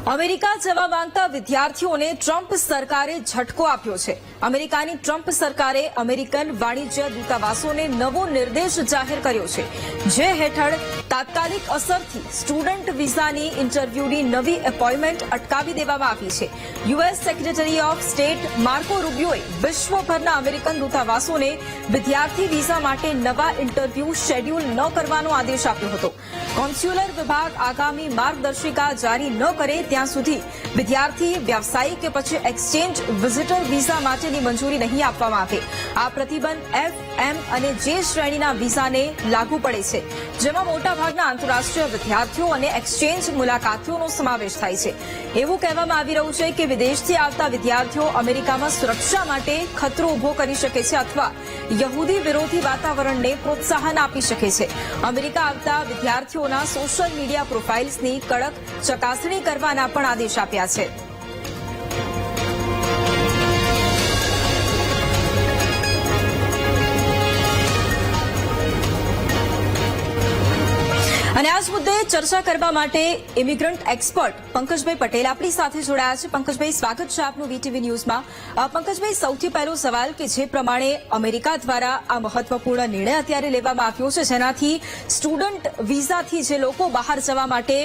America જવા માંગતા વિદ્યાર્થીઓને ટ્રમ્પ સરકારે ઝટકો આપ્યો છે। અમેરિકાની ટ્રમ્પ સરકારે અમેરિકન વાણિજ્ય દૂતાવાસોને નવો નિર્દેશ જાહેર કર્યો છે, જે હેઠળ તાત્કાલિક અસરથી સ્ટુડન્ટ વિઝાની ઇન્ટરવ્યુની નવી એપોઇન્ટમેન્ટ અટકાવી દેવામાં આવી છે। US secretary of state Marco રૂબિયોએ વિશ્વભરના અમેરિકન દૂતાવાસોને વિદ્યાર્થી વિઝા માટે નવા ઇન્ટરવ્યુ શેડ્યુલ ન કરવાનો આદેશ આપ્યો હતો। કોન્સ્યુલર વિભાગ આગામી માર્ગદર્શિકા જારી ન કરે ત્યાં સુધી વિદ્યાર્થી, વ્યવસાયિક કે પછી એક્સચેન્જ વિઝિટર વિઝા માટેની મંજૂરી નહીં આપવામાં આવે। આ પ્રતિબંધ એફ, એમ અને જે શ્રેણીના વિઝાને લાગુ પડે છે, જેમાં મોટાભાગના આંતરરાષ્ટ્રીય વિદ્યાર્થીઓ અને એક્સચેન્જ મુલાકાતીઓનો સમાવેશ થાય છે। એવું કહેવામાં આવી રહ્યું છે કે વિદેશથી આવતા વિદ્યાર્થીઓ અમેરિકામાં સુરક્ષા માટે ખતરો ઉભો કરી શકે છે અથવા યહૂદી વિરોધી વાતાવરણને પ્રોત્સાહન આપી શકે છે। અમેરિકા આવતા વિદ્યાર્થીઓના સોશિયલ મીડિયા પ્રોફાઇલ્સની કડક ચકાસણી કરવાના પણ આદેશ આપ્યા છે। અને આ જ મુદ્દે ચર્ચા કરવા માટે ઇમિગ્રન્ટ એક્સપર્ટ પંકજભાઈ પટેલ આપણી સાથે જોડાયા છે। પંકજભાઈ, સ્વાગત છે આપનું વીટીવી ન્યૂઝમાં। પંકજભાઈ, સૌથી પહેલો સવાલ કે જે પ્રમાણે અમેરિકા દ્વારા આ મહત્વપૂર્ણ નિર્ણય અત્યારે લેવામાં આવ્યો છે, જેનાથી સ્ટુડન્ટ વિઝાથી જે લોકો બહાર જવા માટે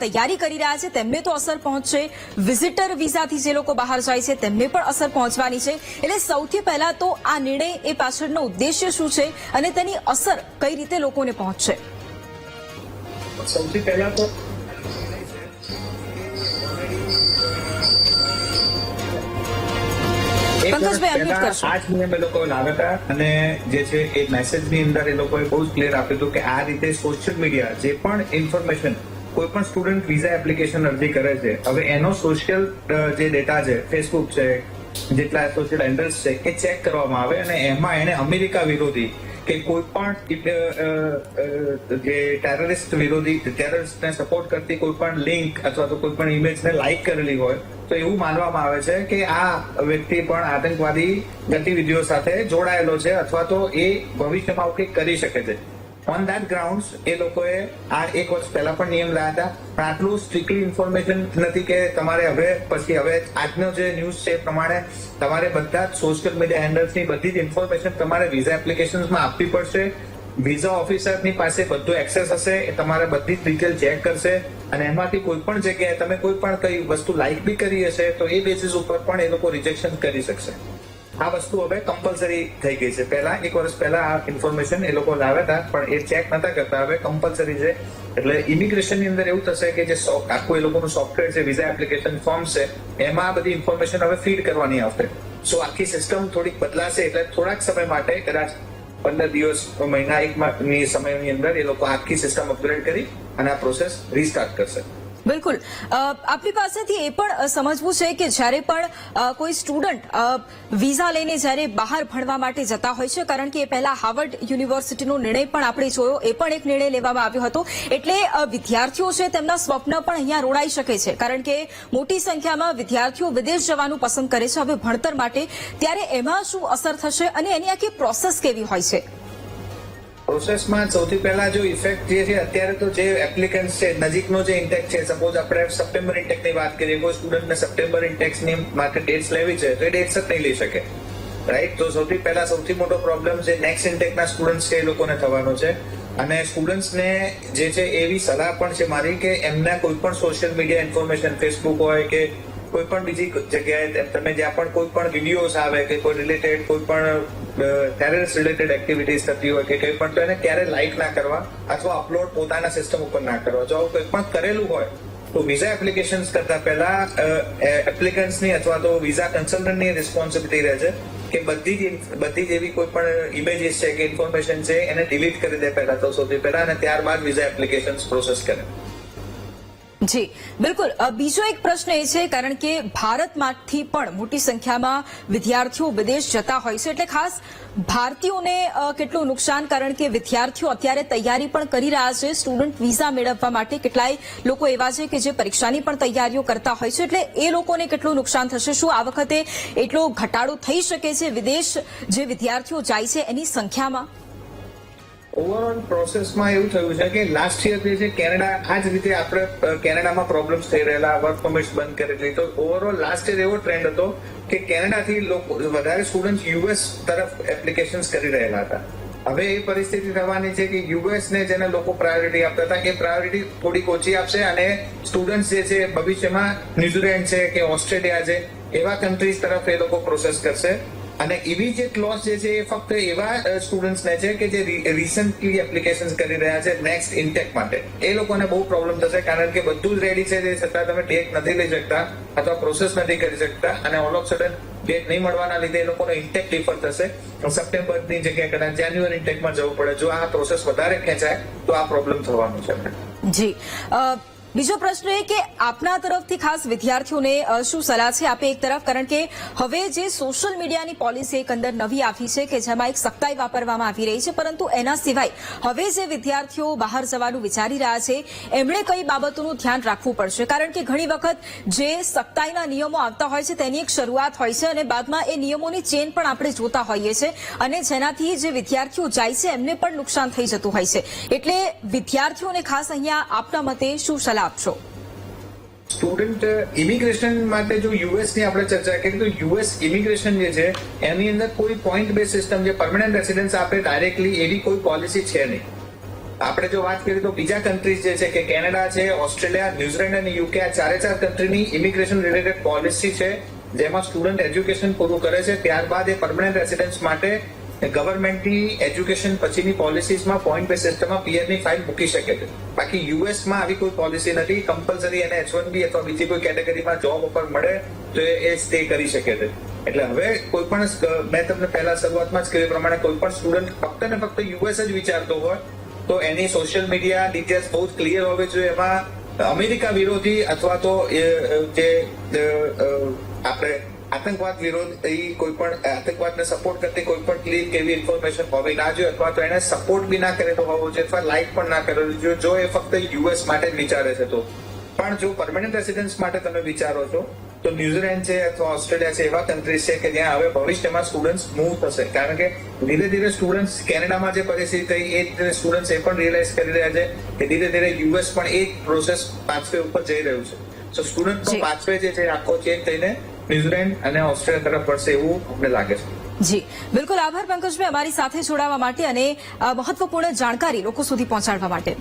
તૈયારી કરી રહ્યા છે તેમને તો અસર પહોંચશે, વિઝિટર વિઝાથી જે લોકો બહાર જાય છે તેમને પણ અસર પહોંચવાની છે। એટલે સૌથી પહેલા તો આ નિર્ણય એ પાછળનો ઉદ્દેશ્ય શું છે અને તેની અસર કઈ રીતે લોકોને પહોંચશે? સૌથી પહેલા તો આ જ નિયમ એ લોકો લાવ્યા હતા અને જે છે એ મેસેજની અંદર એ લોકોએ બહુ જ ક્લિયર આપ્યું હતું કે આ રીતે સોશિયલ મીડિયા જે પણ ઇન્ફોર્મેશન કોઈ પણ સ્ટુડન્ટ વિઝા એપ્લિકેશન અરજી કરે છે, હવે એનો સોશિયલ જે ડેટા છે, ફેસબુક છે, જેટલા સોશિયલ હેન્ડલ્સ છે એ ચેક કરવામાં આવે અને એમાં એને અમેરિકા વિરોધી કે કોઈ પણ જે ટેરરિસ્ટ વિરોધી, ટેરરિસ્ટને સપોર્ટ કરતી કોઈ પણ લિંક અથવા તો કોઈ પણ ઇમેજને લાઇક કરેલી હોય તો એવું માનવામાં આવે છે કે આ વ્યક્તિ પણ આતંકવાદી ગતિવિધિઓ સાથે જોડાયેલો છે અથવા તો એ ભવિષ્યમાં આવું કંઈક કરી શકે છે। ઓન ધેટ ગ્રાઉન્ડ એ લોકોએ આ 1 વર્ષ પહેલા પણ નિયમ લાયા હતા, પણ આટલું સ્ટ્રિક્ટલી ઇન્ફોર્મેશન નથી કે તમારે હવે આજનો જે ન્યૂઝ છે એ પ્રમાણે તમારે બધા જ સોશિયલ મીડિયા હેન્ડલ્સની બધી જ ઇન્ફોર્મેશન તમારે વિઝા એપ્લિકેશન્સમાં આપવી પડશે। વિઝા ઓફિસરની પાસે બધું એક્સેસ હશે, એ તમારે બધી જ ડિટેલ ચેક કરશે અને એમાંથી કોઈ પણ જગ્યાએ તમે કોઈ પણ કઈ વસ્તુ લાઇક બી કરી હશે તો એ બેસિસ ઉપર પણ એ લોકો રિજેક્શન કરી શકશે। આ વસ્તુ હવે કમ્પલસરી થઈ ગઈ છે। પહેલા 1 વર્ષ પહેલા આ ઇન્ફોર્મેશન એ લોકો લાવ્યા હતા પણ એ ચેક નતા કરતા, હવે કમ્પલસરી છે। એટલે ઇમિગ્રેશનની અંદર એવું થશે કે જે આખું એ લોકોનું સોફ્ટવેર છે, વિઝા એપ્લિકેશન ફોર્મ છે, એમાં આ બધી ઇન્ફોર્મેશન હવે ફીડ કરવાની આવશે। સો આખી સિસ્ટમ થોડીક બદલાશે, એટલે થોડાક સમય માટે કદાચ 15 દિવસ, મહિના, 1 ની સમયની અંદર એ લોકો આખી સિસ્ટમ અપગ્રેડ કરી અને આ પ્રોસેસ રીસ્ટાર્ટ કરશે। બિલકુલ, આપણી પાસેથી એ પણ સમજવું છે કે જ્યારે પણ કોઈ સ્ટુડન્ટ વિઝા લઈને જ્યારે બહાર ભણવા માટે જતા હોય છે, કારણ કે એ પહેલા હાર્વર્ડ યુનિવર્સિટીનો નિર્ણય પણ આપણે જોયો, એ પણ એક નિર્ણય લેવામાં આવ્યો હતો, એટલે વિદ્યાર્થીઓ છે તેમના સ્વપ્ન પણ અહીંયા રોડાઈ શકે છે, કારણ કે મોટી સંખ્યામાં વિદ્યાર્થીઓ વિદેશ જવાનું પસંદ કરે છે હવે ભણતર માટે। ત્યારે એમાં શું અસર થશે અને એની આખી પ્રોસેસ કેવી હોય છે? પ્રોસેસમાં સૌથી પહેલા જો ઇફેક્ટ જે છે, અત્યારે તો જે એપ્લિકન્ટ છે નજીકનો જે ઇન્ટેક છે, સપોઝ આપણે સપ્ટેમ્બર ઇન્ટેકની વાત કરીએ, કોઈ સ્ટુડન્ટને સપ્ટેમ્બર ઇન્ટેક્સની માટે ડેટ્સ લેવી છે તો એ ડેટ્સ જ નહીં લઈ શકે, રાઈટ? તો સૌથી મોટો પ્રોબ્લેમ છે નેક્સ્ટ ઇન્ટેકના સ્ટુડન્ટ્સ છે એ લોકોને થવાનો છે। અને સ્ટુડન્ટ્સને જે છે એવી સલાહ પણ છે મારી કે એમના કોઈ પણ સોશિયલ મીડિયા ઇન્ફોર્મેશન, ફેસબુક હોય કે કોઈ પણ બીજી જગ્યાએ તમે જ્યાં પણ કોઈ પણ વિડીયોઝ આવે કે કોઈ રિલેટેડ કોઈ પણ ટેરરિસ્ટ રિલેટેડ એક્ટિવિટીઝ થતી હોય કે કંઈ પણ, તો એને ક્યારે લાઇક ના કરવા અથવા અપલોડ પોતાના સિસ્ટમ ઉપર ના કરવા। જો આવું કંઈ પણ કરેલું હોય તો વિઝા એપ્લિકેશન્સ કરતા પહેલા એપ્લિકન્ટ્સની અથવા તો વિઝા કન્સલ્ટન્ટની રિસ્પોન્સિબિલિટી રહે છે કે બધી જ એવી કોઈ પણ ઇમેજીસ છે કે ઇન્ફોર્મેશન છે એને ડિલીટ કરી દે પહેલા તો સૌથી પહેલા, અને ત્યારબાદ વિઝા એપ્લિકેશન્સ પ્રોસેસ કરે। જી બિલકુલ, બીજો એક પ્રશ્ન એ છે કારણ કે ભારતમાંથી પણ મોટી સંખ્યામાં વિદ્યાર્થીઓ વિદેશ જતા હોય છે, એટલે ખાસ ભારતીયોને કેટલું નુકસાન, કારણ કે વિદ્યાર્થીઓ અત્યારે તૈયારી પણ કરી રહ્યા છે સ્ટુડન્ટ વિઝા મેળવવા માટે, કેટલાય લોકો એવા છે કે જે પરીક્ષાની પણ તૈયારીઓ કરતા હોય છે, એટલે એ લોકોને કેટલું નુકસાન થશે? શું આ વખતે એટલો ઘટાડો થઈ શકે છે વિદેશ જે વિદ્યાર્થીઓ જાય છે એની સંખ્યામાં? ઓવરઓલ પ્રોસેસમાં એવું થયું છે કે લાસ્ટ યર જે છે કેનેડા આ જ રીતે આપણે કેનેડામાં પ્રોબ્લેમ્સ થઈ રહેલા, વર્ક પરમિટ્સ બંધ કરેલી, તો ઓવરઓલ લાસ્ટ યર એવો ટ્રેન્ડ હતો કે કેનેડાથી લોકો વધારે સ્ટુડન્ટ યુએસ તરફ એપ્લિકેશન્સ કરી રહેલા હતા. હવે એ પરિસ્થિતિ થવાની છે કે યુએસ ને જેને લોકો પ્રાયોરિટી આપતા હતા એ પ્રાયોરિટી થોડીક ઓછી આપશે અને સ્ટુડન્ટ જે છે ભવિષ્યમાં ન્યુઝીલેન્ડ છે કે ઓસ્ટ્રેલિયા છે એવા કન્ટ્રીઝ તરફ એ લોકો પ્રોસેસ કરશે. અને ઇમિડિયેટ લોસ જે છે એ ફક્ત એવા સ્ટુડન્ટ્સને છે કે જે રિસન્ટલી એપ્લિકેશન કરી રહ્યા છે નેક્સ્ટ ઇન્ટેક માટે. એ લોકોને બહુ પ્રોબ્લેમ થશે કારણ કે બધું જ રેડી છે, તે છતાં તમે ડેટ નથી લઈ શકતા અથવા પ્રોસેસ નથી કરી શકતા અને ઓલ ઓફ સડન ડેટ નહીં મળવાના લીધે એ લોકોનો ઇન્ટેક ડિફર થશે. સપ્ટેમ્બરની જગ્યાએ કદાચ જાન્યુઆરી ઇન્ટેકમાં જવું પડે. જો આ પ્રોસેસ વધારે ખેંચાય તો આ પ્રોબ્લેમ થવાનું છે. જી, બીજો પ્રશ્ન એ કે આપના તરફથી ખાસ વિદ્યાર્થીઓને શું સલાહ છે? આપે એક તરફ, કારણ કે હવે જે સોશિયલ મીડિયાની પોલિસી એક અંદર નવી આવી છે કે જેમાં એક સખ્તાઈ વાપરવામાં આવી રહી છે, પરંતુ એના સિવાય હવે જે વિદ્યાર્થીઓ બહાર જવાનું વિચારી રહ્યા છે એમણે કઈ બાબતોનું ધ્યાન રાખવું પડશે? કારણ કે ઘણી વખત જે સખ્તાઈના નિયમો આવતા હોય છે તેની એક શરૂઆત હોય છે અને બાદમાં એ નિયમોની ચેન પણ આપણે જોતા હોઈએ છીએ અને જેનાથી જે વિદ્યાર્થીઓ જાય છે એમને પણ નુકસાન થઈ જતું હોય છે. એટલે વિદ્યાર્થીઓને ખાસ અહીંયા આપના મતે શું સલાહ આપશો? સ્ટુડન્ટ ઇમિગ્રેશન માટે જો યુએસ ની આપણે ચર્ચા કરીએ તો યુએસ ઇમિગ્રેશન જે છે એની અંદર કોઈ પોઈન્ટ બેઝ સિસ્ટમ જે પરમનન્ટ રેસિડન્સ આપે ડાયરેક્ટલી એવી કોઈ પોલિસી છે નહીં. આપણે જો વાત કરીએ તો બીજા કન્ટ્રીઝ જે છે કે કેનેડા છે, ઓસ્ટ્રેલિયા, ન્યુઝીલેન્ડ અને યુકે, આ ચારે કન્ટ્રીની ઇમિગ્રેશન રિલેટેડ પોલિસી છે જેમાં સ્ટુડન્ટ એજ્યુકેશન પૂરું કરે છે ત્યારબાદ એ પરમનન્ટ રેસિડન્સ માટે ગવર્મેન્ટની એજ્યુકેશન પછીની પોલિસીઝમાં પોઈન્ટ બેઝ સિસ્ટમમાં પીઆરની ફાઇલ મૂકી શકે છે. બાકી યુએસમાં આવી કોઈ પોલિસી નથી. કમ્પલસરી એને H1B અથવા બીજી કોઈ કેટેગરીમાં જોબ ઓફર મળે તો એ સ્ટે કરી શકે છે. એટલે હવે કોઈ પણ, મેં તમને પહેલા શરૂઆતમાં જ કહ્યું પ્રમાણે, કોઈ પણ સ્ટુડન્ટ ફક્ત ને ફક્ત યુએસ જ વિચારતો હોય તો એની સોશિયલ મીડિયા ડિટેલ્સ બહુ જ ક્લિયર હોવી જોઈએ. એમાં અમેરિકા વિરોધી અથવા તો જે આપણે આતંકવાદ વિરોધી કોઈ પણ આતંકવાદને સપોર્ટ કરતી કોઈ પણ ક્લિક એવી ઇન્ફોર્મેશન હોવી ના જોઈએ અથવા તો એને સપોર્ટ બી ના કરેલો હોવો જોઈએ અથવા લાઇક પણ ના કરેલો જોઈએ જો એ ફક્ત યુએસ માટે જ વિચારે છે તો. પણ જો પરમનન્ટ રેસિડન્સ માટે તમે વિચારો છો તો ન્યુઝીલેન્ડ છે અથવા ઓસ્ટ્રેલિયા છે એવા કન્ટ્રીઝ છે કે જ્યાં હવે ભવિષ્યમાં સ્ટુડન્ટ્સ મૂવ થશે. કારણ કે ધીરે ધીરે સ્ટુડન્ટ્સ કેનેડામાં જે પરિસ્થિતિ થઈ એ રીતે સ્ટુડન્ટ્સ એ પણ રિયલાઇઝ કરી રહ્યા છે કે ધીરે ધીરે યુએસ પણ એ પ્રોસેસ પાથવે ઉપર જઈ રહ્યું છે. સો સ્ટુડન્ટનો પાથવે જે છે આખો ચેન્જ થઈને ન્યુઝીલેન્ડ અને ઓસ્ટ્રેલિયા તરફ પડશે એવું અમને લાગે છે. જી બિલકુલ, આભાર પંકજભાઈ અમારી સાથે જોડાવા માટે અને મહત્વપૂર્ણ જાણકારી લોકો સુધી પહોંચાડવા માટે.